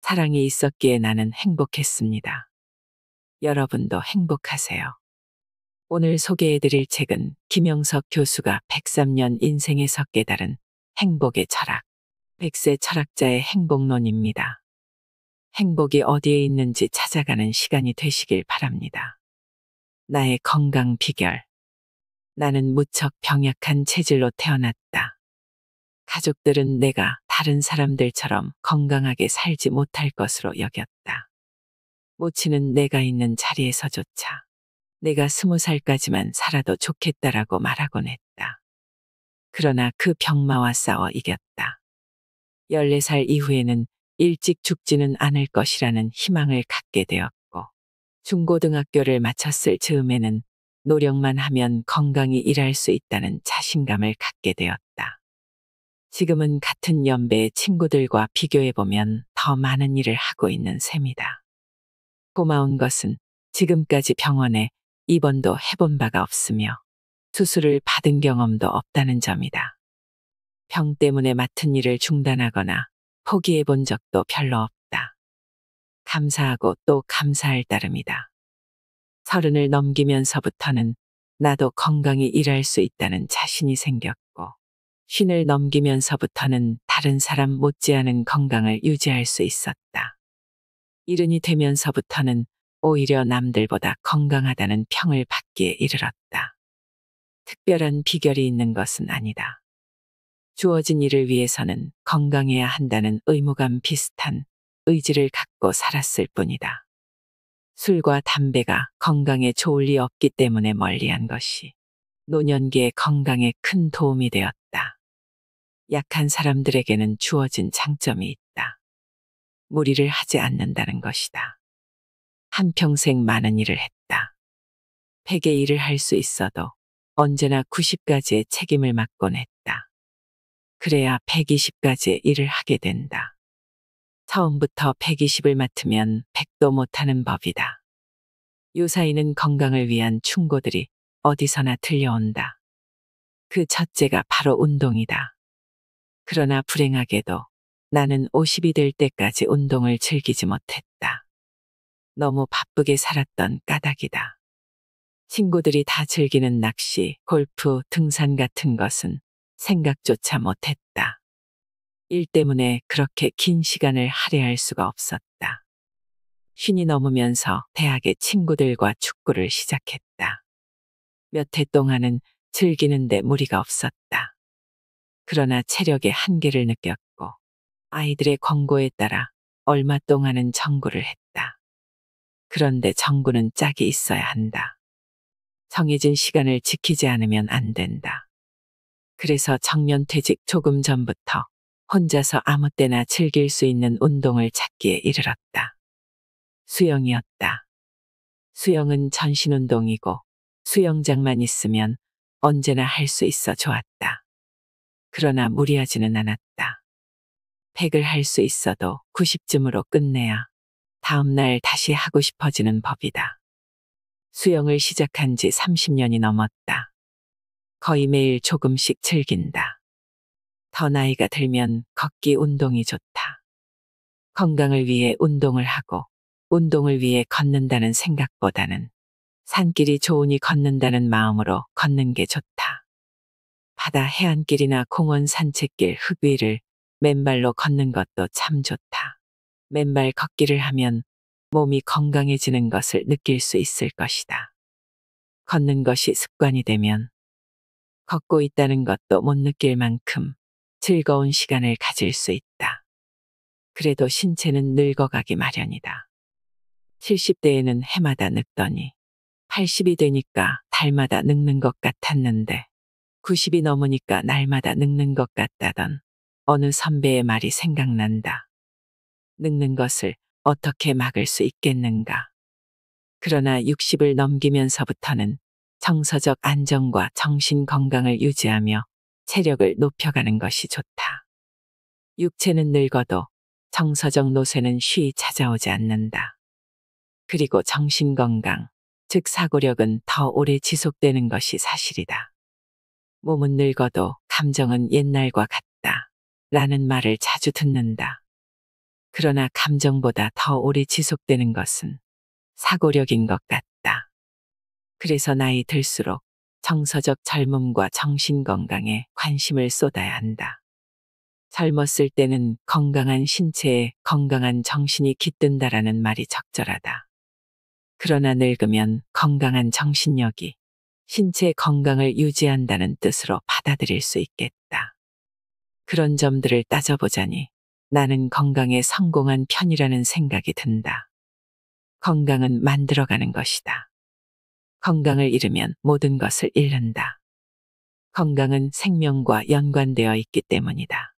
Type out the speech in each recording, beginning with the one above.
사랑이 있었기에 나는 행복했습니다. 여러분도 행복하세요. 오늘 소개해드릴 책은 김영석 교수가 103년 인생에서 깨달은 행복의 철학, 100세 철학자의 행복론입니다. 행복이 어디에 있는지 찾아가는 시간이 되시길 바랍니다. 나의 건강 비결. 나는 무척 병약한 체질로 태어났다. 가족들은 내가 다른 사람들처럼 건강하게 살지 못할 것으로 여겼다. 모친은 내가 있는 자리에서조차 내가 20살까지만 살아도 좋겠다라고 말하곤 했다. 그러나 그 병마와 싸워 이겼다. 14살 이후에는 일찍 죽지는 않을 것이라는 희망을 갖게 되었고, 중고등학교를 마쳤을 즈음에는 노력만 하면 건강히 일할 수 있다는 자신감을 갖게 되었다. 지금은 같은 연배의 친구들과 비교해보면 더 많은 일을 하고 있는 셈이다. 고마운 것은 지금까지 병원에 입원도 해본 바가 없으며 수술을 받은 경험도 없다는 점이다. 병 때문에 맡은 일을 중단하거나 포기해본 적도 별로 없다. 감사하고 또 감사할 따름이다. 30을 넘기면서부터는 나도 건강히 일할 수 있다는 자신이 생겼고, 50을 넘기면서부터는 다른 사람 못지않은 건강을 유지할 수 있었다. 70이 되면서부터는 오히려 남들보다 건강하다는 평을 받기에 이르렀다. 특별한 비결이 있는 것은 아니다. 주어진 일을 위해서는 건강해야 한다는 의무감 비슷한 의지를 갖고 살았을 뿐이다. 술과 담배가 건강에 좋을 리 없기 때문에 멀리한 것이 노년기의 건강에 큰 도움이 되었다. 약한 사람들에게는 주어진 장점이 있다. 무리를 하지 않는다는 것이다. 한평생 많은 일을 했다. 100의 일을 할 수 있어도 언제나 90가지의 책임을 맡곤 했다. 그래야 120가지의 일을 하게 된다. 처음부터 120을 맡으면 100도 못하는 법이다. 요사이는 건강을 위한 충고들이 어디서나 들려온다. 그 첫째가 바로 운동이다. 그러나 불행하게도 나는 50이 될 때까지 운동을 즐기지 못했다. 너무 바쁘게 살았던 까닭이다. 친구들이 다 즐기는 낚시, 골프, 등산 같은 것은 생각조차 못했다. 일 때문에 그렇게 긴 시간을 할애할 수가 없었다. 50이 넘으면서 대학의 친구들과 축구를 시작했다. 몇 해 동안은 즐기는데 무리가 없었다. 그러나 체력의 한계를 느꼈고, 아이들의 권고에 따라 얼마 동안은 정구를 했다. 그런데 정구는 짝이 있어야 한다. 정해진 시간을 지키지 않으면 안 된다. 그래서 정년퇴직 조금 전부터 혼자서 아무 때나 즐길 수 있는 운동을 찾기에 이르렀다. 수영이었다. 수영은 전신운동이고 수영장만 있으면 언제나 할 수 있어 좋았다. 그러나 무리하지는 않았다. 100을 할 수 있어도 90쯤으로 끝내야 다음 날 다시 하고 싶어지는 법이다. 수영을 시작한 지 30년이 넘었다. 거의 매일 조금씩 즐긴다. 더 나이가 들면 걷기 운동이 좋다. 건강을 위해 운동을 하고 운동을 위해 걷는다는 생각보다는 산길이 좋으니 걷는다는 마음으로 걷는 게 좋다. 바다 해안길이나 공원 산책길 흙 위를 맨발로 걷는 것도 참 좋다. 맨발 걷기를 하면 몸이 건강해지는 것을 느낄 수 있을 것이다. 걷는 것이 습관이 되면 걷고 있다는 것도 못 느낄 만큼 즐거운 시간을 가질 수 있다. 그래도 신체는 늙어가기 마련이다. 70대에는 해마다 늙더니 80이 되니까 달마다 늙는 것 같았는데 90이 넘으니까 날마다 늙는 것 같다던 어느 선배의 말이 생각난다. 늙는 것을 어떻게 막을 수 있겠는가. 그러나 60을 넘기면서부터는 정서적 안정과 정신 건강을 유지하며 체력을 높여가는 것이 좋다. 육체는 늙어도 정서적 노쇠는 쉬이 찾아오지 않는다. 그리고 정신 건강, 즉 사고력은 더 오래 지속되는 것이 사실이다. 몸은 늙어도 감정은 옛날과 같다. 라는 말을 자주 듣는다. 그러나 감정보다 더 오래 지속되는 것은 사고력인 것 같다. 그래서 나이 들수록 정서적 젊음과 정신 건강에 관심을 쏟아야 한다. 젊었을 때는 건강한 신체에 건강한 정신이 깃든다라는 말이 적절하다. 그러나 늙으면 건강한 정신력이 신체 건강을 유지한다는 뜻으로 받아들일 수 있겠다. 그런 점들을 따져보자니 나는 건강에 성공한 편이라는 생각이 든다. 건강은 만들어가는 것이다. 건강을 잃으면 모든 것을 잃는다. 건강은 생명과 연관되어 있기 때문이다.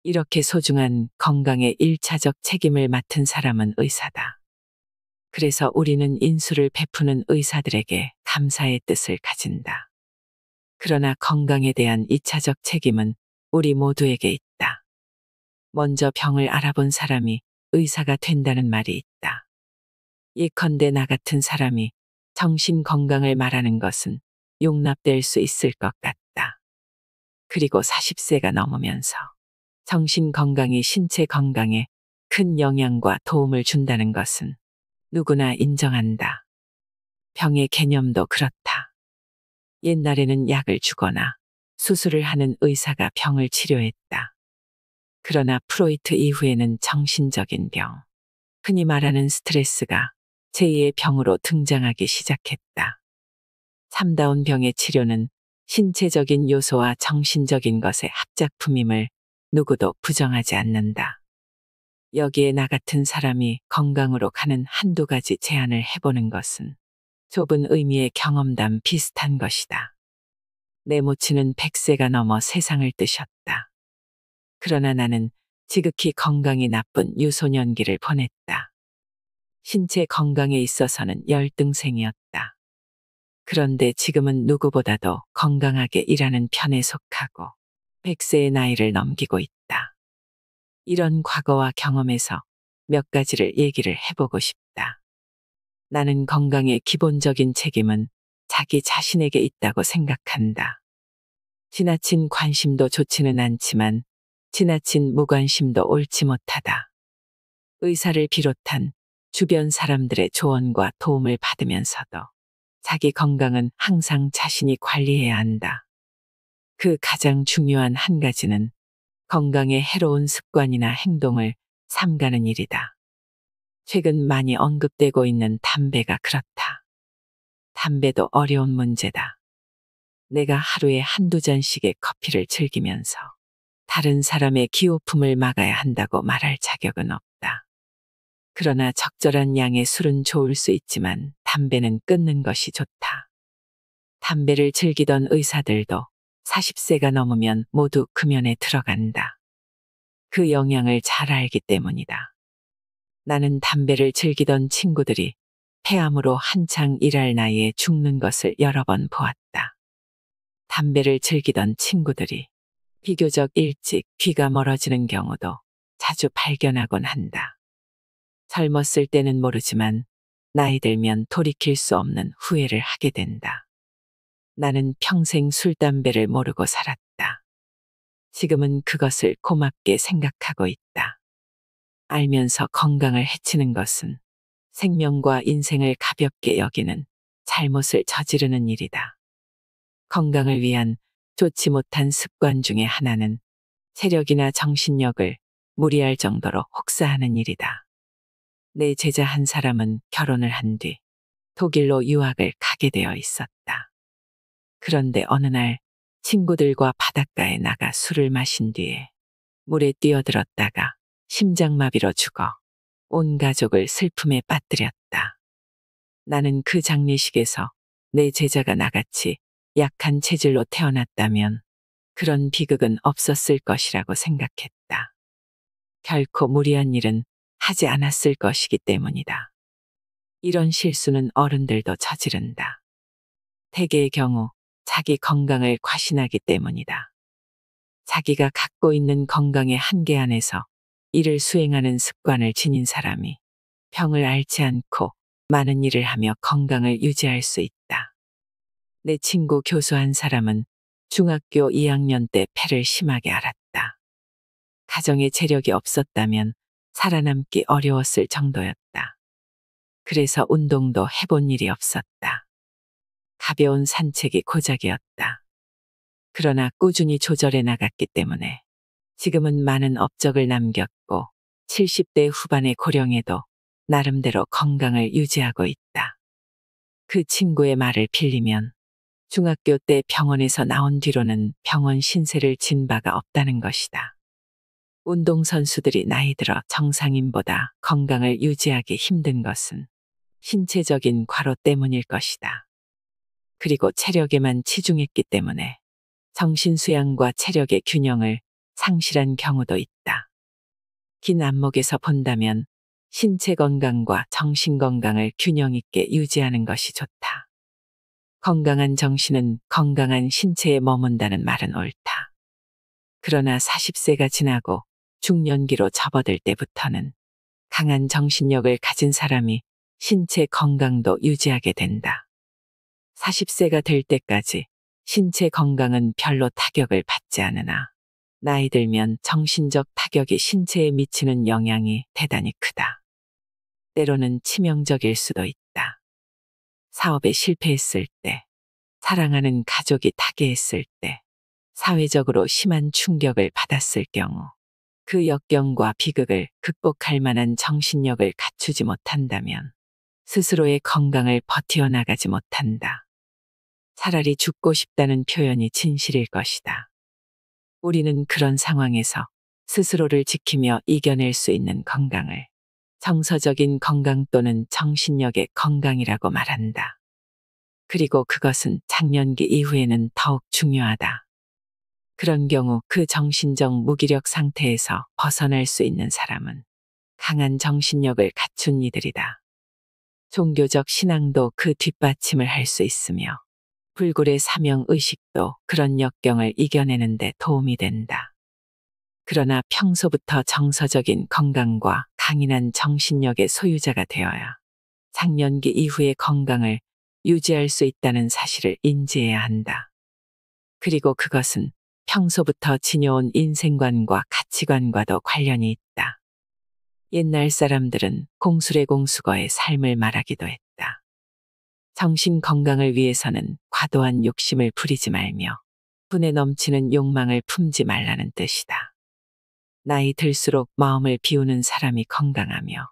이렇게 소중한 건강의 1차적 책임을 맡은 사람은 의사다. 그래서 우리는 인수를 베푸는 의사들에게 감사의 뜻을 가진다. 그러나 건강에 대한 2차적 책임은 우리 모두에게 있다. 먼저 병을 알아본 사람이 의사가 된다는 말이 있다. 예컨대 나 같은 사람이 정신 건강을 말하는 것은 용납될 수 있을 것 같다. 그리고 40세가 넘으면서 정신 건강이 신체 건강에 큰 영향과 도움을 준다는 것은 누구나 인정한다. 병의 개념도 그렇다. 옛날에는 약을 주거나 수술을 하는 의사가 병을 치료했다. 그러나 프로이트 이후에는 정신적인 병, 흔히 말하는 스트레스가 제2의 병으로 등장하기 시작했다. 참다운 병의 치료는 신체적인 요소와 정신적인 것의 합작품임을 누구도 부정하지 않는다. 여기에 나 같은 사람이 건강으로 가는 한두 가지 제안을 해보는 것은 좁은 의미의 경험담 비슷한 것이다. 내 모친은 100세가 넘어 세상을 뜨셨다. 그러나 나는 지극히 건강이 나쁜 유소년기를 보냈다. 신체 건강에 있어서는 열등생이었다. 그런데 지금은 누구보다도 건강하게 일하는 편에 속하고 100세의 나이를 넘기고 있다. 이런 과거와 경험에서 몇 가지를 얘기를 해보고 싶다. 나는 건강의 기본적인 책임은 자기 자신에게 있다고 생각한다. 지나친 관심도 좋지는 않지만 지나친 무관심도 옳지 못하다. 의사를 비롯한 주변 사람들의 조언과 도움을 받으면서도 자기 건강은 항상 자신이 관리해야 한다. 그 가장 중요한 한 가지는 건강에 해로운 습관이나 행동을 삼가는 일이다. 최근 많이 언급되고 있는 담배가 그렇다. 담배도 어려운 문제다. 내가 하루에 한두 잔씩의 커피를 즐기면서 다른 사람의 기호품을 막아야 한다고 말할 자격은 없다. 그러나 적절한 양의 술은 좋을 수 있지만 담배는 끊는 것이 좋다. 담배를 즐기던 의사들도 40세가 넘으면 모두 금연에 들어간다. 그 영향을 잘 알기 때문이다. 나는 담배를 즐기던 친구들이 폐암으로 한창 일할 나이에 죽는 것을 여러 번 보았다. 담배를 즐기던 친구들이 비교적 일찍 귀가 멀어지는 경우도 자주 발견하곤 한다. 젊었을 때는 모르지만 나이 들면 돌이킬 수 없는 후회를 하게 된다. 나는 평생 술, 담배를 모르고 살았다. 지금은 그것을 고맙게 생각하고 있다. 알면서 건강을 해치는 것은 생명과 인생을 가볍게 여기는 잘못을 저지르는 일이다. 건강을 위한 좋지 못한 습관 중에 하나는 체력이나 정신력을 무리할 정도로 혹사하는 일이다. 내 제자 한 사람은 결혼을 한 뒤 독일로 유학을 가게 되어 있었다. 그런데 어느 날 친구들과 바닷가에 나가 술을 마신 뒤에 물에 뛰어들었다가 심장마비로 죽어 온 가족을 슬픔에 빠뜨렸다. 나는 그 장례식에서 내 제자가 나같이 약한 체질로 태어났다면 그런 비극은 없었을 것이라고 생각했다. 결코 무리한 일은 하지 않았을 것이기 때문이다. 이런 실수는 어른들도 저지른다. 대개의 경우 자기 건강을 과신하기 때문이다. 자기가 갖고 있는 건강의 한계 안에서 일을 수행하는 습관을 지닌 사람이 병을 앓지 않고 많은 일을 하며 건강을 유지할 수 있다. 내 친구 교수 한 사람은 중학교 2학년 때 폐를 심하게 앓았다. 가정에 재력이 없었다면 살아남기 어려웠을 정도였다. 그래서 운동도 해본 일이 없었다. 가벼운 산책이 고작이었다. 그러나 꾸준히 조절해 나갔기 때문에 지금은 많은 업적을 남겼고 70대 후반의 고령에도 나름대로 건강을 유지하고 있다. 그 친구의 말을 빌리면 중학교 때 병원에서 나온 뒤로는 병원 신세를 진 바가 없다는 것이다. 운동선수들이 나이 들어 정상인보다 건강을 유지하기 힘든 것은 신체적인 과로 때문일 것이다. 그리고 체력에만 치중했기 때문에 정신수양과 체력의 균형을 상실한 경우도 있다. 긴 안목에서 본다면 신체 건강과 정신 건강을 균형 있게 유지하는 것이 좋다. 건강한 정신은 건강한 신체에 머문다는 말은 옳다. 그러나 40세가 지나고 중년기로 접어들 때부터는 강한 정신력을 가진 사람이 신체 건강도 유지하게 된다. 40세가 될 때까지 신체 건강은 별로 타격을 받지 않으나 나이 들면 정신적 타격이 신체에 미치는 영향이 대단히 크다. 때로는 치명적일 수도 있다. 사업에 실패했을 때, 사랑하는 가족이 타계했을 때, 사회적으로 심한 충격을 받았을 경우, 그 역경과 비극을 극복할 만한 정신력을 갖추지 못한다면 스스로의 건강을 버티어나가지 못한다. 차라리 죽고 싶다는 표현이 진실일 것이다. 우리는 그런 상황에서 스스로를 지키며 이겨낼 수 있는 건강을 정서적인 건강 또는 정신력의 건강이라고 말한다. 그리고 그것은 장년기 이후에는 더욱 중요하다. 그런 경우 그 정신적 무기력 상태에서 벗어날 수 있는 사람은 강한 정신력을 갖춘 이들이다. 종교적 신앙도 그 뒷받침을 할 수 있으며 불굴의 사명 의식도 그런 역경을 이겨내는 데 도움이 된다. 그러나 평소부터 정서적인 건강과 강인한 정신력의 소유자가 되어야 장년기 이후의 건강을 유지할 수 있다는 사실을 인지해야 한다. 그리고 그것은 평소부터 지녀온 인생관과 가치관과도 관련이 있다. 옛날 사람들은 공술의 공수거의 삶을 말하기도 했다. 정신 건강을 위해서는 과도한 욕심을 부리지 말며 분에 넘치는 욕망을 품지 말라는 뜻이다. 나이 들수록 마음을 비우는 사람이 건강하며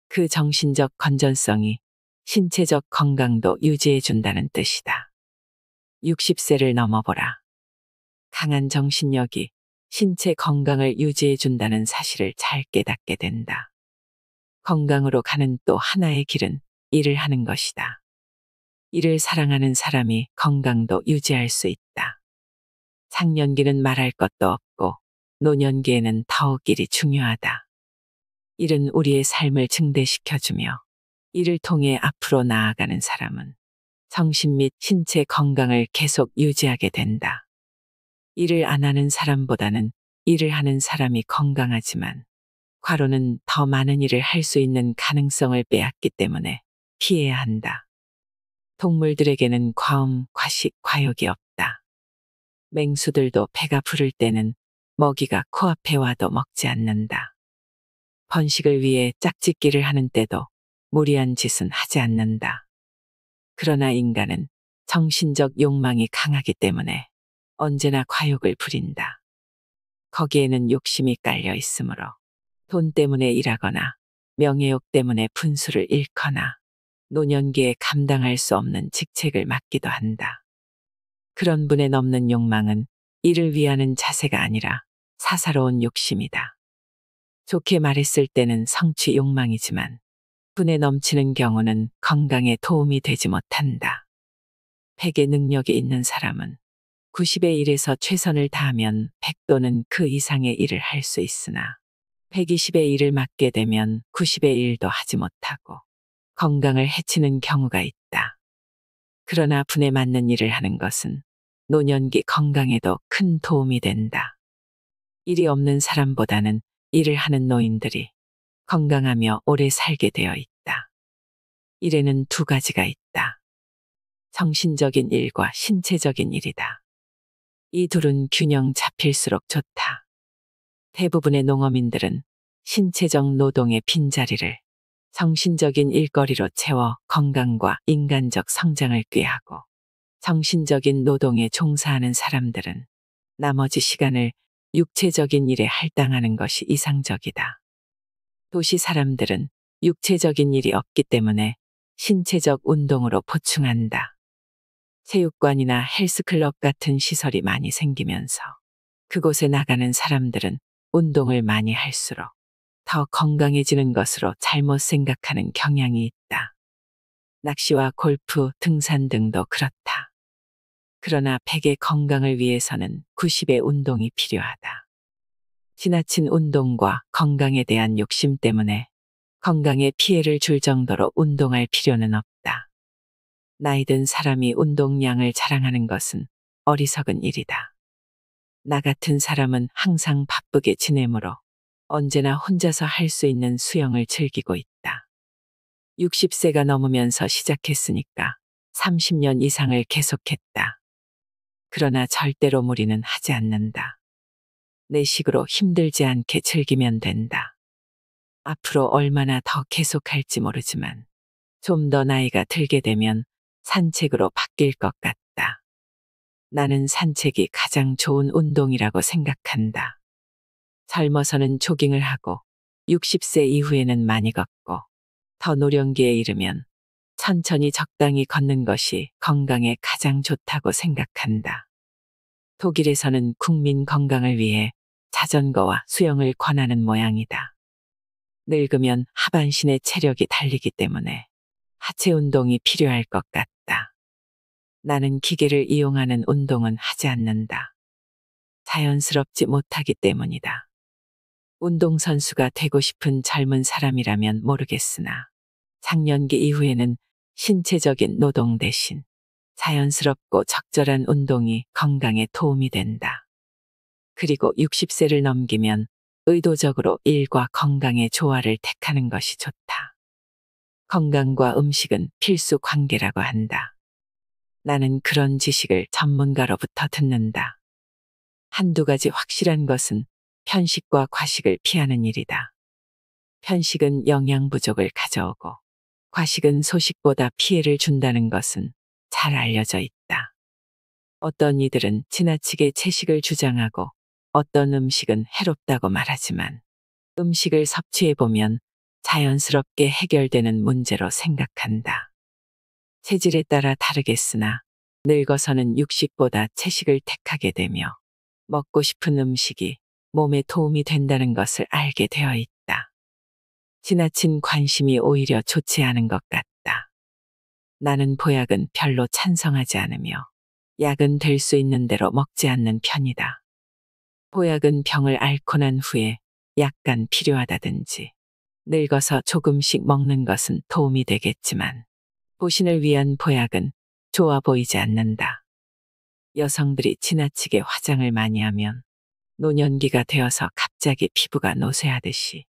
그 정신적 건전성이 신체적 건강도 유지해 준다는 뜻이다. 60세를 넘어보라. 강한 정신력이 신체 건강을 유지해 준다는 사실을 잘 깨닫게 된다. 건강으로 가는 또 하나의 길은 일을 하는 것이다. 일을 사랑하는 사람이 건강도 유지할 수 있다. 장년기는 말할 것도 없고 노년기에는 더욱 일이 중요하다. 일은 우리의 삶을 증대시켜주며 이를 통해 앞으로 나아가는 사람은 정신 및 신체 건강을 계속 유지하게 된다. 일을 안 하는 사람보다는 일을 하는 사람이 건강하지만 과로는 더 많은 일을 할 수 있는 가능성을 빼앗기 때문에 피해야 한다. 동물들에게는 과음, 과식, 과욕이 없다. 맹수들도 배가 부를 때는 먹이가 코앞에 와도 먹지 않는다. 번식을 위해 짝짓기를 하는 때도 무리한 짓은 하지 않는다. 그러나 인간은 정신적 욕망이 강하기 때문에 언제나 과욕을 부린다. 거기에는 욕심이 깔려 있으므로 돈 때문에 일하거나 명예욕 때문에 분수를 잃거나 노년기에 감당할 수 없는 직책을 맡기도 한다. 그런 분에 넘는 욕망은 이를 위하는 자세가 아니라 사사로운 욕심이다. 좋게 말했을 때는 성취 욕망이지만 분에 넘치는 경우는 건강에 도움이 되지 못한다. 백의 능력이 있는 사람은 90의 1에서 최선을 다하면 100 또는 그 이상의 일을 할 수 있으나 120의 일을 맡게 되면 90의 일도 하지 못하고 건강을 해치는 경우가 있다. 그러나 분에 맞는 일을 하는 것은 노년기 건강에도 큰 도움이 된다. 일이 없는 사람보다는 일을 하는 노인들이 건강하며 오래 살게 되어 있다. 일에는 두 가지가 있다. 정신적인 일과 신체적인 일이다. 이 둘은 균형 잡힐수록 좋다. 대부분의 농어민들은 신체적 노동의 빈자리를 정신적인 일거리로 채워 건강과 인간적 성장을 꾀하고, 정신적인 노동에 종사하는 사람들은 나머지 시간을 육체적인 일에 할당하는 것이 이상적이다. 도시 사람들은 육체적인 일이 없기 때문에 신체적 운동으로 보충한다. 체육관이나 헬스클럽 같은 시설이 많이 생기면서 그곳에 나가는 사람들은 운동을 많이 할수록 더 건강해지는 것으로 잘못 생각하는 경향이 있다. 낚시와 골프, 등산 등도 그렇다. 그러나 100의 건강을 위해서는 90의 운동이 필요하다. 지나친 운동과 건강에 대한 욕심 때문에 건강에 피해를 줄 정도로 운동할 필요는 없다. 나이 든 사람이 운동량을 자랑하는 것은 어리석은 일이다. 나 같은 사람은 항상 바쁘게 지내므로 언제나 혼자서 할 수 있는 수영을 즐기고 있다. 60세가 넘으면서 시작했으니까 30년 이상을 계속했다. 그러나 절대로 무리는 하지 않는다. 내 식으로 힘들지 않게 즐기면 된다. 앞으로 얼마나 더 계속할지 모르지만 좀 더 나이가 들게 되면 산책으로 바뀔 것 같다. 나는 산책이 가장 좋은 운동이라고 생각한다. 젊어서는 조깅을 하고 60세 이후에는 많이 걷고 더 노령기에 이르면 천천히 적당히 걷는 것이 건강에 가장 좋다고 생각한다. 독일에서는 국민 건강을 위해 자전거와 수영을 권하는 모양이다. 늙으면 하반신의 체력이 달리기 때문에 하체 운동이 필요할 것 같다. 나는 기계를 이용하는 운동은 하지 않는다. 자연스럽지 못하기 때문이다. 운동선수가 되고 싶은 젊은 사람이라면 모르겠으나 장년기 이후에는 신체적인 노동 대신 자연스럽고 적절한 운동이 건강에 도움이 된다. 그리고 60세를 넘기면 의도적으로 일과 건강의 조화를 택하는 것이 좋다. 건강과 음식은 필수 관계라고 한다. 나는 그런 지식을 전문가로부터 듣는다. 한두 가지 확실한 것은 편식과 과식을 피하는 일이다. 편식은 영양 부족을 가져오고 과식은 소식보다 피해를 준다는 것은 잘 알려져 있다. 어떤 이들은 지나치게 채식을 주장하고 어떤 음식은 해롭다고 말하지만 음식을 섭취해보면 자연스럽게 해결되는 문제로 생각한다. 체질에 따라 다르겠으나 늙어서는 육식보다 채식을 택하게 되며 먹고 싶은 음식이 몸에 도움이 된다는 것을 알게 되어 있다. 지나친 관심이 오히려 좋지 않은 것 같다. 나는 보약은 별로 찬성하지 않으며 약은 될 수 있는 대로 먹지 않는 편이다. 보약은 병을 앓고 난 후에 약간 필요하다든지 늙어서 조금씩 먹는 것은 도움이 되겠지만 보신을 위한 보약은 좋아 보이지 않는다. 여성들이 지나치게 화장을 많이 하면 노년기가 되어서 갑자기 피부가 노쇠하듯이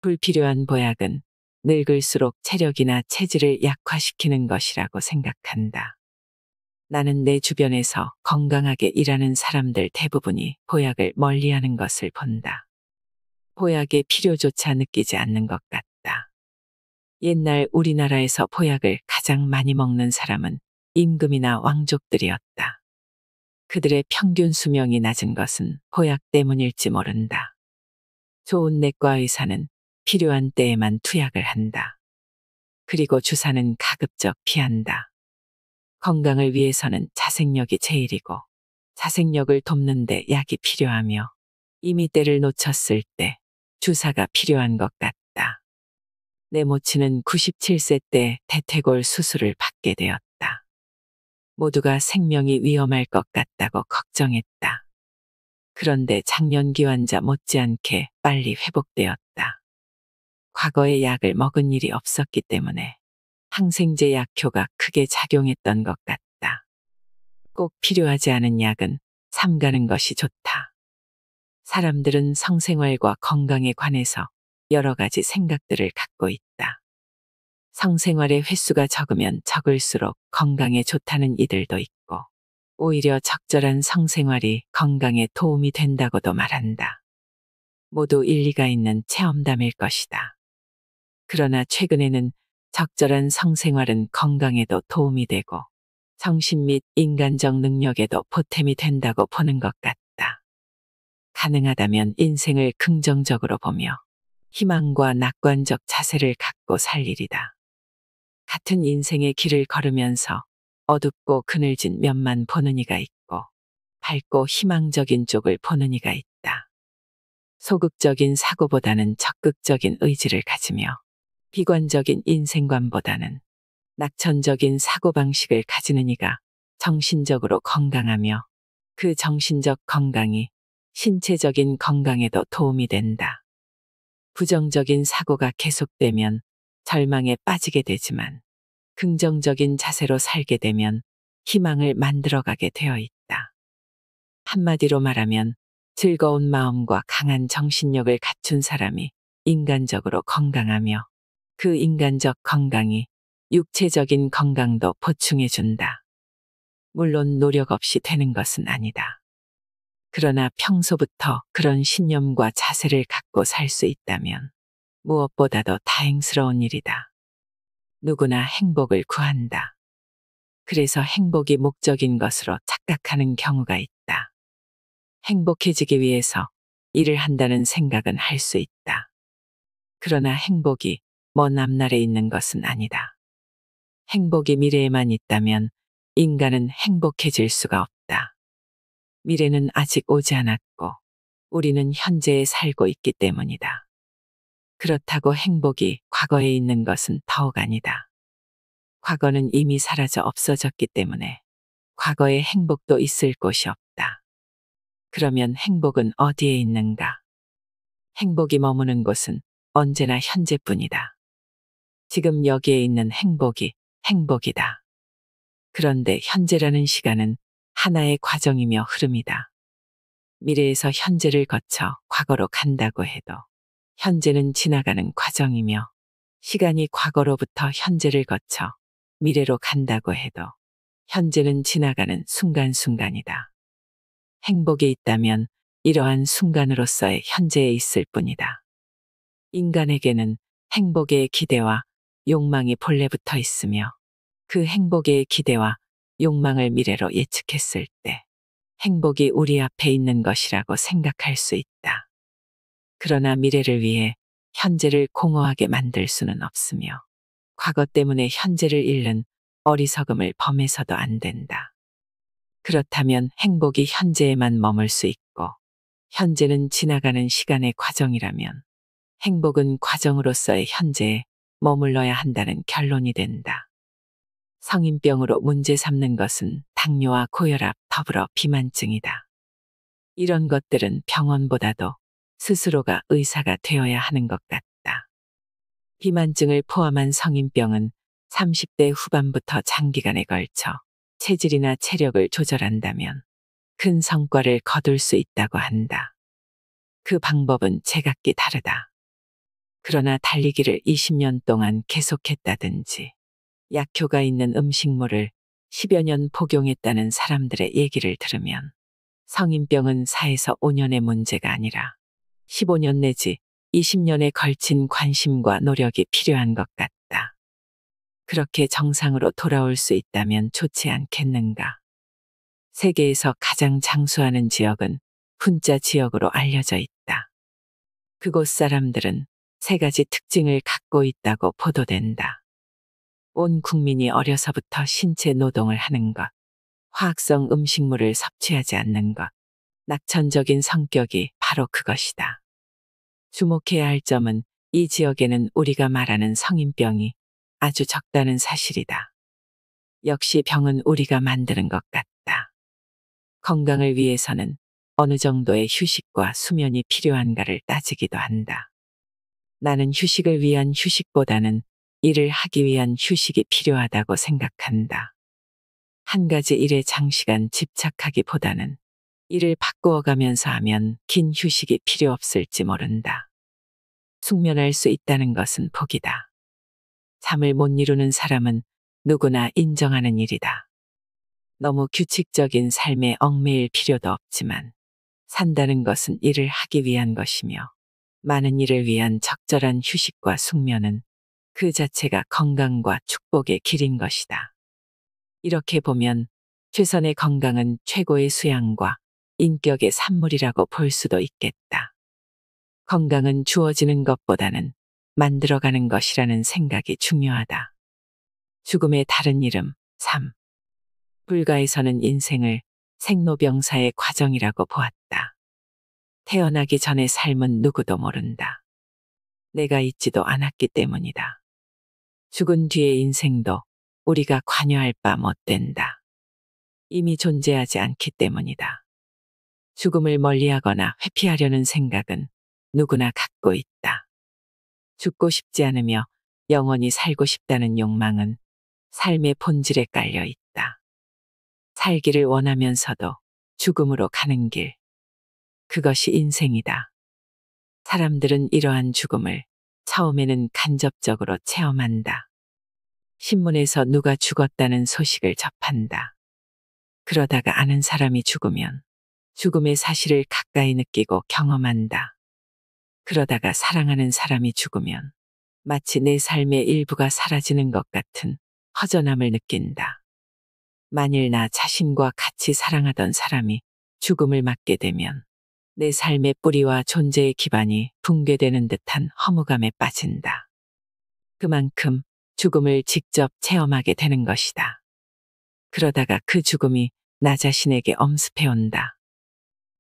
불필요한 보약은 늙을수록 체력이나 체질을 약화시키는 것이라고 생각한다. 나는 내 주변에서 건강하게 일하는 사람들 대부분이 보약을 멀리하는 것을 본다. 보약의 필요조차 느끼지 않는 것 같다. 옛날 우리나라에서 보약을 가장 많이 먹는 사람은 임금이나 왕족들이었다. 그들의 평균 수명이 낮은 것은 보약 때문일지 모른다. 좋은 내과 의사는 필요한 때에만 투약을 한다. 그리고 주사는 가급적 피한다. 건강을 위해서는 자생력이 제일이고 자생력을 돕는데 약이 필요하며 이미 때를 놓쳤을 때 주사가 필요한 것 같다. 내 모친은 97세 때 대퇴골 수술을 받게 되었다. 모두가 생명이 위험할 것 같다고 걱정했다. 그런데 장년기 환자 못지않게 빨리 회복되었다. 과거에 약을 먹은 일이 없었기 때문에 항생제 약효가 크게 작용했던 것 같다. 꼭 필요하지 않은 약은 삼가는 것이 좋다. 사람들은 성생활과 건강에 관해서 여러 가지 생각들을 갖고 있다. 성생활의 횟수가 적으면 적을수록 건강에 좋다는 이들도 있고, 오히려 적절한 성생활이 건강에 도움이 된다고도 말한다. 모두 일리가 있는 체험담일 것이다. 그러나 최근에는 적절한 성생활은 건강에도 도움이 되고 정신 및 인간적 능력에도 보탬이 된다고 보는 것 같다. 가능하다면 인생을 긍정적으로 보며 희망과 낙관적 자세를 갖고 살 일이다. 같은 인생의 길을 걸으면서 어둡고 그늘진 면만 보는 이가 있고 밝고 희망적인 쪽을 보는 이가 있다. 소극적인 사고보다는 적극적인 의지를 가지며 비관적인 인생관보다는 낙천적인 사고방식을 가지는 이가 정신적으로 건강하며 그 정신적 건강이 신체적인 건강에도 도움이 된다. 부정적인 사고가 계속되면 절망에 빠지게 되지만 긍정적인 자세로 살게 되면 희망을 만들어가게 되어 있다. 한마디로 말하면 즐거운 마음과 강한 정신력을 갖춘 사람이 인간적으로 건강하며 그 인간적 건강이 육체적인 건강도 보충해준다. 물론 노력 없이 되는 것은 아니다. 그러나 평소부터 그런 신념과 자세를 갖고 살 수 있다면 무엇보다도 다행스러운 일이다. 누구나 행복을 구한다. 그래서 행복이 목적인 것으로 착각하는 경우가 있다. 행복해지기 위해서 일을 한다는 생각은 할 수 있다. 그러나 행복이 먼 앞날에 있는 것은 아니다. 행복이 미래에만 있다면 인간은 행복해질 수가 없다. 미래는 아직 오지 않았고 우리는 현재에 살고 있기 때문이다. 그렇다고 행복이 과거에 있는 것은 더욱 아니다. 과거는 이미 사라져 없어졌기 때문에 과거의 행복도 있을 곳이 없다. 그러면 행복은 어디에 있는가? 행복이 머무는 곳은 언제나 현재뿐이다. 지금 여기에 있는 행복이 행복이다. 그런데 현재라는 시간은 하나의 과정이며 흐름이다. 미래에서 현재를 거쳐 과거로 간다고 해도 현재는 지나가는 과정이며 시간이 과거로부터 현재를 거쳐 미래로 간다고 해도 현재는 지나가는 순간순간이다. 행복이 있다면 이러한 순간으로서의 현재에 있을 뿐이다. 인간에게는 행복의 기대와 욕망이 본래 붙어 있으며 그 행복의 기대와 욕망을 미래로 예측했을 때 행복이 우리 앞에 있는 것이라고 생각할 수 있다. 그러나 미래를 위해 현재를 공허하게 만들 수는 없으며 과거 때문에 현재를 잃는 어리석음을 범해서도 안 된다. 그렇다면 행복이 현재에만 머물 수 있고 현재는 지나가는 시간의 과정이라면 행복은 과정으로서의 현재에 머물러야 한다는 결론이 된다. 성인병으로 문제 삼는 것은 당뇨와 고혈압 더불어 비만증이다. 이런 것들은 병원보다도 스스로가 의사가 되어야 하는 것 같다. 비만증을 포함한 성인병은 30대 후반부터 장기간에 걸쳐 체질이나 체력을 조절한다면 큰 성과를 거둘 수 있다고 한다. 그 방법은 제각기 다르다. 그러나 달리기를 20년 동안 계속했다든지 약효가 있는 음식물을 10여 년 복용했다는 사람들의 얘기를 들으면 성인병은 4에서 5년의 문제가 아니라 15년 내지 20년에 걸친 관심과 노력이 필요한 것 같다. 그렇게 정상으로 돌아올 수 있다면 좋지 않겠는가? 세계에서 가장 장수하는 지역은 훈자 지역으로 알려져 있다. 그곳 사람들은 3가지 특징을 갖고 있다고 보도된다. 온 국민이 어려서부터 신체 노동을 하는 것, 화학성 음식물을 섭취하지 않는 것, 낙천적인 성격이 바로 그것이다. 주목해야 할 점은 이 지역에는 우리가 말하는 성인병이 아주 적다는 사실이다. 역시 병은 우리가 만드는 것 같다. 건강을 위해서는 어느 정도의 휴식과 수면이 필요한가를 따지기도 한다. 나는 휴식을 위한 휴식보다는 일을 하기 위한 휴식이 필요하다고 생각한다. 한 가지 일에 장시간 집착하기보다는 일을 바꾸어가면서 하면 긴 휴식이 필요 없을지 모른다. 숙면할 수 있다는 것은 복이다. 잠을 못 이루는 사람은 누구나 인정하는 일이다. 너무 규칙적인 삶에 얽매일 필요도 없지만 산다는 것은 일을 하기 위한 것이며 많은 일을 위한 적절한 휴식과 숙면은 그 자체가 건강과 축복의 길인 것이다. 이렇게 보면 최선의 건강은 최고의 수양과 인격의 산물이라고 볼 수도 있겠다. 건강은 주어지는 것보다는 만들어가는 것이라는 생각이 중요하다. 죽음의 다른 이름 3. 불가에서는 인생을 생로병사의 과정이라고 보았다. 태어나기 전의 삶은 누구도 모른다. 내가 있지도 않았기 때문이다. 죽은 뒤의 인생도 우리가 관여할 바 못 된다. 이미 존재하지 않기 때문이다. 죽음을 멀리하거나 회피하려는 생각은 누구나 갖고 있다. 죽고 싶지 않으며 영원히 살고 싶다는 욕망은 삶의 본질에 깔려 있다. 살기를 원하면서도 죽음으로 가는 길. 그것이 인생이다. 사람들은 이러한 죽음을 처음에는 간접적으로 체험한다. 신문에서 누가 죽었다는 소식을 접한다. 그러다가 아는 사람이 죽으면 죽음의 사실을 가까이 느끼고 경험한다. 그러다가 사랑하는 사람이 죽으면 마치 내 삶의 일부가 사라지는 것 같은 허전함을 느낀다. 만일 나 자신과 같이 사랑하던 사람이 죽음을 맞게 되면 내 삶의 뿌리와 존재의 기반이 붕괴되는 듯한 허무감에 빠진다. 그만큼 죽음을 직접 체험하게 되는 것이다. 그러다가 그 죽음이 나 자신에게 엄습해온다.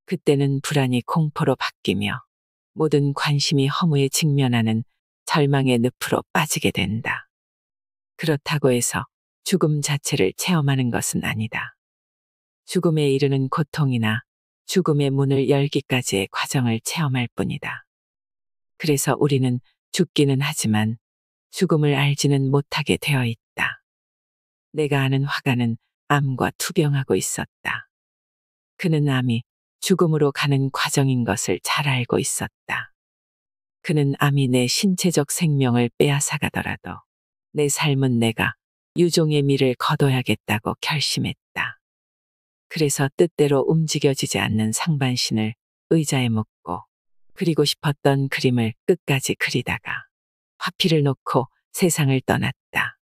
그때는 불안이 공포로 바뀌며 모든 관심이 허무에 직면하는 절망의 늪으로 빠지게 된다. 그렇다고 해서 죽음 자체를 체험하는 것은 아니다. 죽음에 이르는 고통이나 죽음의 문을 열기까지의 과정을 체험할 뿐이다. 그래서 우리는 죽기는 하지만 죽음을 알지는 못하게 되어 있다. 내가 아는 화가는 암과 투병하고 있었다. 그는 암이 죽음으로 가는 과정인 것을 잘 알고 있었다. 그는 암이 내 신체적 생명을 빼앗아가더라도 내 삶은 내가 유종의 미를 거둬야겠다고 결심했다. 그래서 뜻대로 움직여지지 않는 상반신을 의자에 묶고 그리고 싶었던 그림을 끝까지 그리다가 화필을 놓고 세상을 떠났다.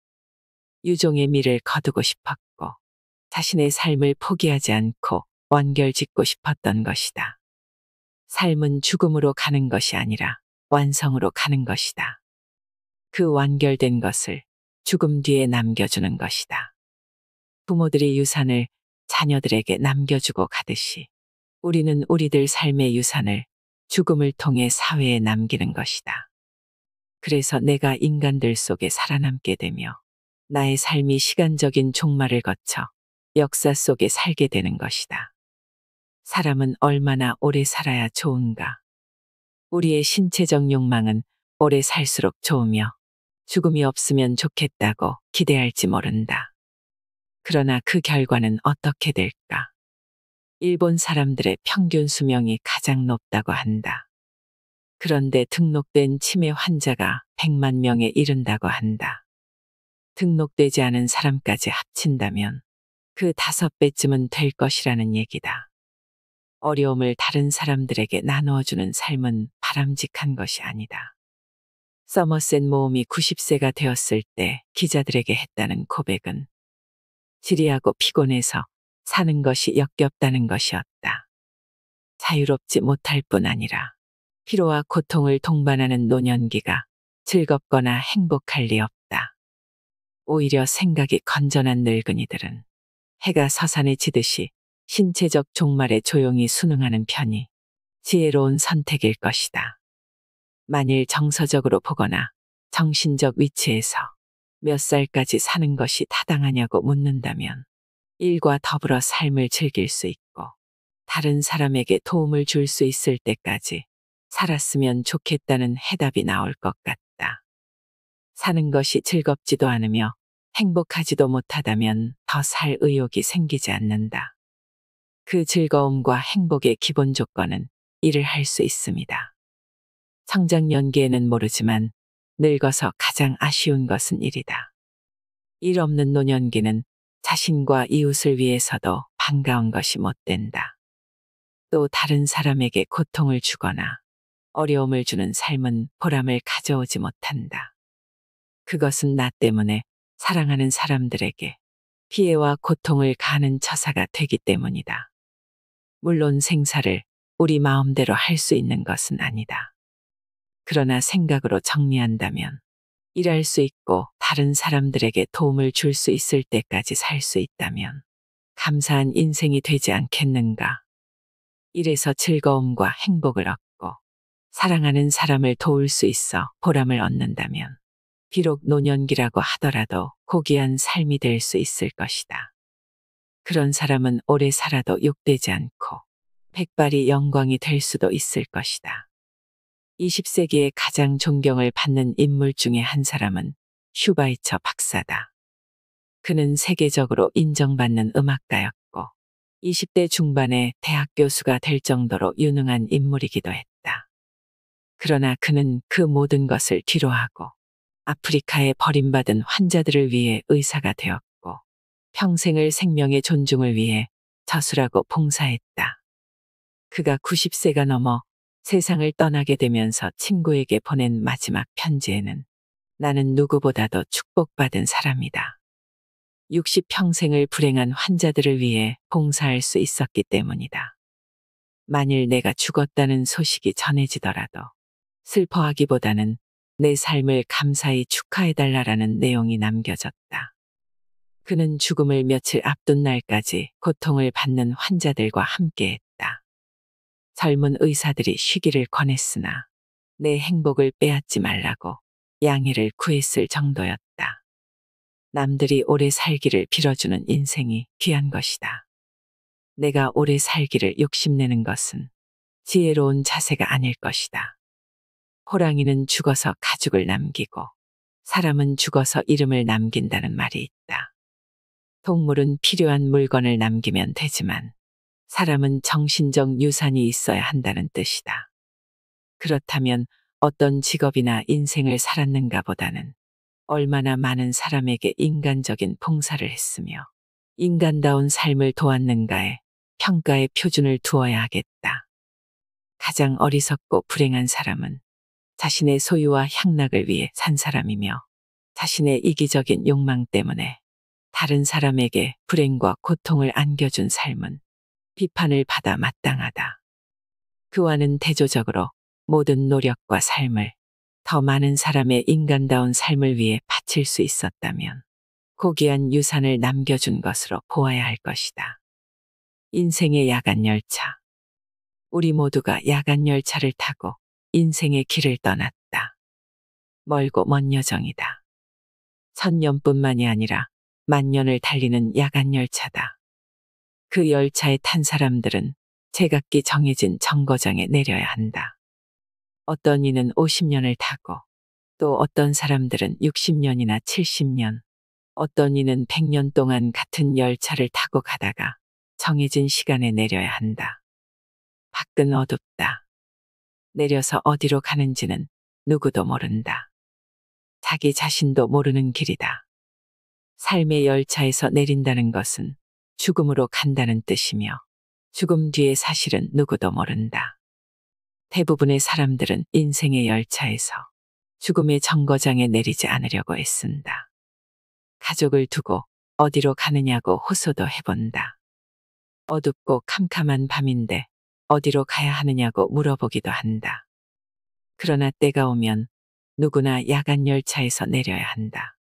유종의 미를 거두고 싶었고 자신의 삶을 포기하지 않고 완결짓고 싶었던 것이다. 삶은 죽음으로 가는 것이 아니라 완성으로 가는 것이다. 그 완결된 것을 죽음 뒤에 남겨주는 것이다. 부모들이 유산을 자녀들에게 남겨주고 가듯이 우리는 우리들 삶의 유산을 죽음을 통해 사회에 남기는 것이다. 그래서 내가 인간들 속에 살아남게 되며 나의 삶이 시간적인 종말을 거쳐 역사 속에 살게 되는 것이다. 사람은 얼마나 오래 살아야 좋은가? 우리의 신체적 욕망은 오래 살수록 좋으며 죽음이 없으면 좋겠다고 기대할지 모른다. 그러나 그 결과는 어떻게 될까? 일본 사람들의 평균 수명이 가장 높다고 한다. 그런데 등록된 치매 환자가 100만 명에 이른다고 한다. 등록되지 않은 사람까지 합친다면 그 5배쯤은 될 것이라는 얘기다. 어려움을 다른 사람들에게 나누어주는 삶은 바람직한 것이 아니다. 서머셋 모험이 90세가 되었을 때 기자들에게 했다는 고백은 지리하고 피곤해서 사는 것이 역겹다는 것이었다. 자유롭지 못할 뿐 아니라 피로와 고통을 동반하는 노년기가 즐겁거나 행복할 리 없다. 오히려 생각이 건전한 늙은이들은 해가 서산에 지듯이 신체적 종말에 조용히 순응하는 편이 지혜로운 선택일 것이다. 만일 정서적으로 보거나 정신적 위치에서 몇 살까지 사는 것이 타당하냐고 묻는다면 일과 더불어 삶을 즐길 수 있고 다른 사람에게 도움을 줄 수 있을 때까지 살았으면 좋겠다는 해답이 나올 것 같다. 사는 것이 즐겁지도 않으며 행복하지도 못하다면 더 살 의욕이 생기지 않는다. 그 즐거움과 행복의 기본 조건은 일을 할 수 있습니다. 성장 연기에는 모르지만 늙어서 가장 아쉬운 것은 일이다. 일 없는 노년기는 자신과 이웃을 위해서도 반가운 것이 못 된다. 또 다른 사람에게 고통을 주거나 어려움을 주는 삶은 보람을 가져오지 못한다. 그것은 나 때문에 사랑하는 사람들에게 피해와 고통을 가하는 처사가 되기 때문이다. 물론 생사를 우리 마음대로 할 수 있는 것은 아니다. 그러나 생각으로 정리한다면 일할 수 있고 다른 사람들에게 도움을 줄 수 있을 때까지 살 수 있다면 감사한 인생이 되지 않겠는가. 일에서 즐거움과 행복을 얻고 사랑하는 사람을 도울 수 있어 보람을 얻는다면 비록 노년기라고 하더라도 고귀한 삶이 될 수 있을 것이다. 그런 사람은 오래 살아도 욕되지 않고 백발이 영광이 될 수도 있을 것이다. 20세기에 가장 존경을 받는 인물 중에 한 사람은 슈바이처 박사다. 그는 세계적으로 인정받는 음악가였고 20대 중반에 대학 교수가 될 정도로 유능한 인물이기도 했다. 그러나 그는 그 모든 것을 뒤로하고 아프리카에 버림받은 환자들을 위해 의사가 되었고 평생을 생명의 존중을 위해 저술하고 봉사했다. 그가 90세가 넘어 세상을 떠나게 되면서 친구에게 보낸 마지막 편지에는 나는 누구보다도 축복받은 사람이다. 60평생을 불행한 환자들을 위해 봉사할 수 있었기 때문이다. 만일 내가 죽었다는 소식이 전해지더라도 슬퍼하기보다는 내 삶을 감사히 축하해달라라는 내용이 남겨졌다. 그는 죽음을 며칠 앞둔 날까지 고통을 받는 환자들과 함께했다. 젊은 의사들이 쉬기를 권했으나 내 행복을 빼앗지 말라고 양해를 구했을 정도였다. 남들이 오래 살기를 빌어주는 인생이 귀한 것이다. 내가 오래 살기를 욕심내는 것은 지혜로운 자세가 아닐 것이다. 호랑이는 죽어서 가죽을 남기고 사람은 죽어서 이름을 남긴다는 말이 있다. 동물은 필요한 물건을 남기면 되지만 사람은 정신적 유산이 있어야 한다는 뜻이다. 그렇다면 어떤 직업이나 인생을 살았는가 보다는 얼마나 많은 사람에게 인간적인 봉사를 했으며 인간다운 삶을 도왔는가에 평가의 표준을 두어야 하겠다. 가장 어리석고 불행한 사람은 자신의 소유와 향락을 위해 산 사람이며 자신의 이기적인 욕망 때문에 다른 사람에게 불행과 고통을 안겨준 삶은 비판을 받아 마땅하다. 그와는 대조적으로 모든 노력과 삶을 더 많은 사람의 인간다운 삶을 위해 바칠 수 있었다면 고귀한 유산을 남겨준 것으로 보아야 할 것이다. 인생의 야간 열차. 우리 모두가 야간 열차를 타고 인생의 길을 떠났다. 멀고 먼 여정이다. 1000년뿐만이 아니라 만년을 달리는 야간 열차다. 그 열차에 탄 사람들은 제각기 정해진 정거장에 내려야 한다. 어떤 이는 50년을 타고 또 어떤 사람들은 60년이나 70년, 어떤 이는 100년 동안 같은 열차를 타고 가다가 정해진 시간에 내려야 한다. 밖은 어둡다. 내려서 어디로 가는지는 누구도 모른다. 자기 자신도 모르는 길이다. 삶의 열차에서 내린다는 것은 죽음으로 간다는 뜻이며 죽음 뒤의 사실은 누구도 모른다. 대부분의 사람들은 인생의 열차에서 죽음의 정거장에 내리지 않으려고 애쓴다. 가족을 두고 어디로 가느냐고 호소도 해본다. 어둡고 캄캄한 밤인데 어디로 가야 하느냐고 물어보기도 한다. 그러나 때가 오면 누구나 야간 열차에서 내려야 한다.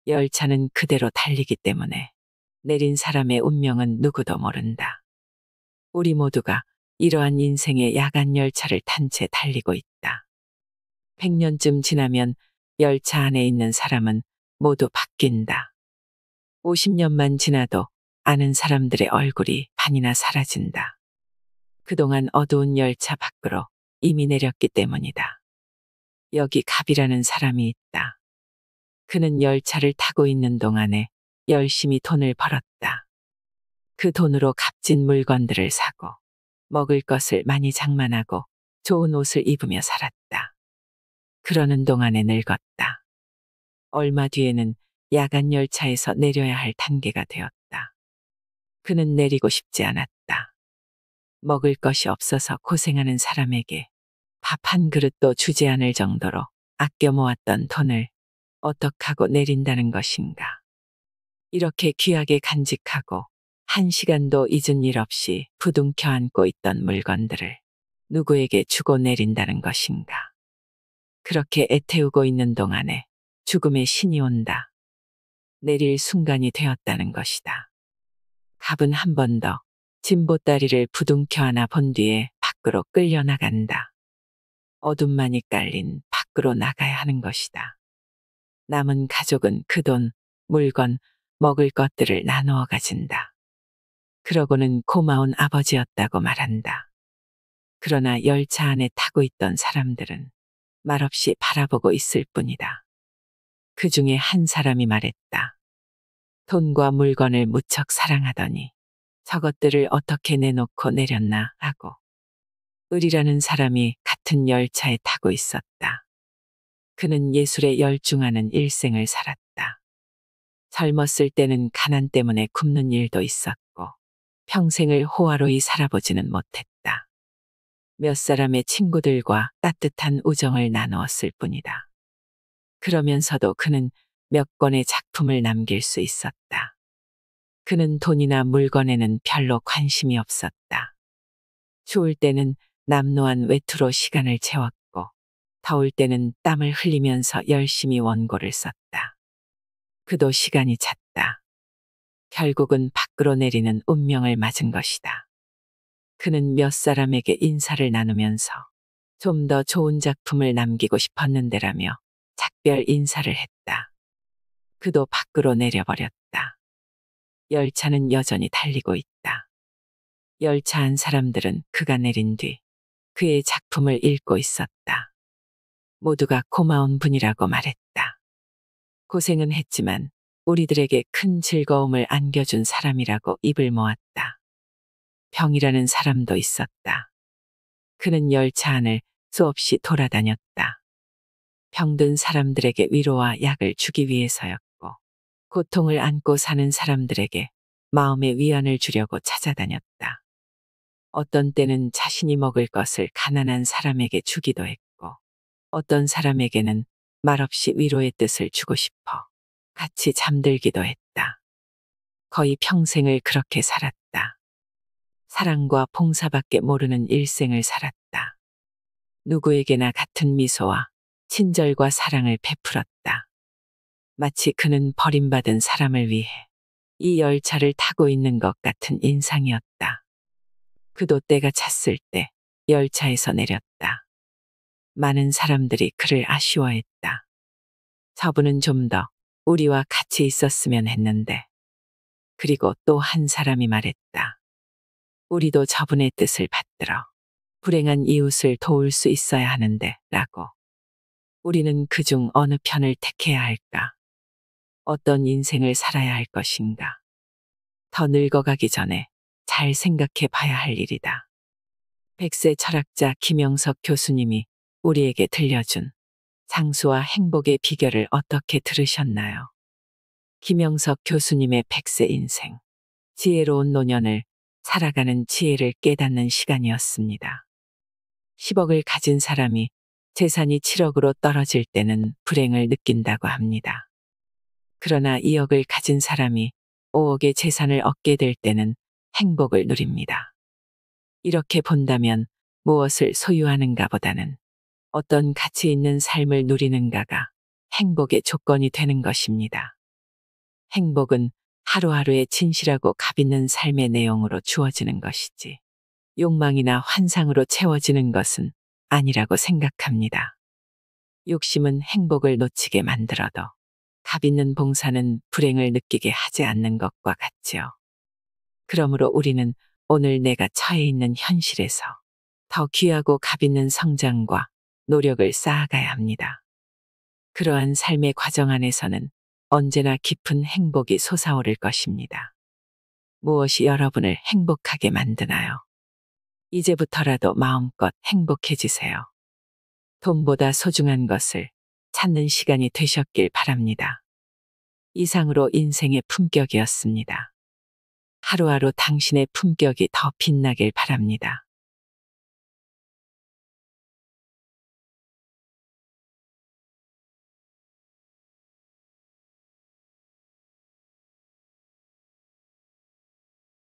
열차는 그대로 달리기 때문에 내린 사람의 운명은 누구도 모른다. 우리 모두가 이러한 인생의 야간 열차를 탄 채 달리고 있다. 100년쯤 지나면 열차 안에 있는 사람은 모두 바뀐다. 50년만 지나도 아는 사람들의 얼굴이 반이나 사라진다. 그동안 어두운 열차 밖으로 이미 내렸기 때문이다. 여기 갑이라는 사람이 있다. 그는 열차를 타고 있는 동안에 열심히 돈을 벌었다. 그 돈으로 값진 물건들을 사고 먹을 것을 많이 장만하고 좋은 옷을 입으며 살았다. 그러는 동안에 늙었다. 얼마 뒤에는 야간 열차에서 내려야 할 단계가 되었다. 그는 내리고 싶지 않았다. 먹을 것이 없어서 고생하는 사람에게 밥 한 그릇도 주지 않을 정도로 아껴 모았던 돈을 어떡하고 내린다는 것인가. 이렇게 귀하게 간직하고 한 시간도 잊은 일 없이 부둥켜 안고 있던 물건들을 누구에게 주고 내린다는 것인가. 그렇게 애태우고 있는 동안에 죽음의 신이 온다. 내릴 순간이 되었다는 것이다. 갑은 한 번 더 진보다리를 부둥켜 안아 본 뒤에 밖으로 끌려나간다. 어둠만이 깔린 밖으로 나가야 하는 것이다. 남은 가족은 그 돈, 물건, 먹을 것들을 나누어 가진다. 그러고는 고마운 아버지였다고 말한다. 그러나 열차 안에 타고 있던 사람들은 말없이 바라보고 있을 뿐이다. 그 중에 한 사람이 말했다. 돈과 물건을 무척 사랑하더니 저것들을 어떻게 내놓고 내렸나 하고. 을이라는 사람이 같은 열차에 타고 있었다. 그는 예술에 열중하는 일생을 살았다. 젊었을 때는 가난 때문에 굶는 일도 있었고 평생을 호화로이 살아보지는 못했다. 몇 사람의 친구들과 따뜻한 우정을 나누었을 뿐이다. 그러면서도 그는 몇 권의 작품을 남길 수 있었다. 그는 돈이나 물건에는 별로 관심이 없었다. 추울 때는 남노한 외투로 시간을 채웠고 더울 때는 땀을 흘리면서 열심히 원고를 썼다. 그도 시간이 찼다. 결국은 밖으로 내리는 운명을 맞은 것이다. 그는 몇 사람에게 인사를 나누면서 좀 더 좋은 작품을 남기고 싶었는데라며 작별 인사를 했다. 그도 밖으로 내려버렸다. 열차는 여전히 달리고 있다. 열차 안 사람들은 그가 내린 뒤 그의 작품을 읽고 있었다. 모두가 고마운 분이라고 말했다. 고생은 했지만 우리들에게 큰 즐거움을 안겨준 사람이라고 입을 모았다. 병이라는 사람도 있었다. 그는 열차 안을 수없이 돌아다녔다. 병든 사람들에게 위로와 약을 주기 위해서였고, 고통을 안고 사는 사람들에게 마음의 위안을 주려고 찾아다녔다. 어떤 때는 자신이 먹을 것을 가난한 사람에게 주기도 했고, 어떤 사람에게는 말없이 위로의 뜻을 주고 싶어 같이 잠들기도 했다. 거의 평생을 그렇게 살았다. 사랑과 봉사밖에 모르는 일생을 살았다. 누구에게나 같은 미소와 친절과 사랑을 베풀었다. 마치 그는 버림받은 사람을 위해 이 열차를 타고 있는 것 같은 인상이었다. 그도 때가 찼을 때 열차에서 내렸다. 많은 사람들이 그를 아쉬워했다. 저분은 좀 더 우리와 같이 있었으면 했는데. 그리고 또 한 사람이 말했다. 우리도 저분의 뜻을 받들어 불행한 이웃을 도울 수 있어야 하는데 라고. 우리는 그중 어느 편을 택해야 할까? 어떤 인생을 살아야 할 것인가? 더 늙어가기 전에 잘 생각해 봐야 할 일이다. 백세 철학자 김영석 교수님이 우리에게 들려준 장수와 행복의 비결을 어떻게 들으셨나요? 김영석 교수님의 백세 인생, 지혜로운 노년을 살아가는 지혜를 깨닫는 시간이었습니다. 10억을 가진 사람이 재산이 7억으로 떨어질 때는 불행을 느낀다고 합니다. 그러나 2억을 가진 사람이 5억의 재산을 얻게 될 때는 행복을 누립니다. 이렇게 본다면 무엇을 소유하는가 보다는 어떤 가치 있는 삶을 누리는가가 행복의 조건이 되는 것입니다. 행복은 하루하루의 진실하고 값있는 삶의 내용으로 주어지는 것이지 욕망이나 환상으로 채워지는 것은 아니라고 생각합니다. 욕심은 행복을 놓치게 만들어도 값있는 봉사는 불행을 느끼게 하지 않는 것과 같지요. 그러므로 우리는 오늘 내가 처해 있는 현실에서 더 귀하고 값있는 성장과 노력을 쌓아가야 합니다. 그러한 삶의 과정 안에서는 언제나 깊은 행복이 솟아오를 것입니다. 무엇이 여러분을 행복하게 만드나요? 이제부터라도 마음껏 행복해지세요. 돈보다 소중한 것을 찾는 시간이 되셨길 바랍니다. 이상으로 인생의 품격이었습니다. 하루하루 당신의 품격이 더 빛나길 바랍니다.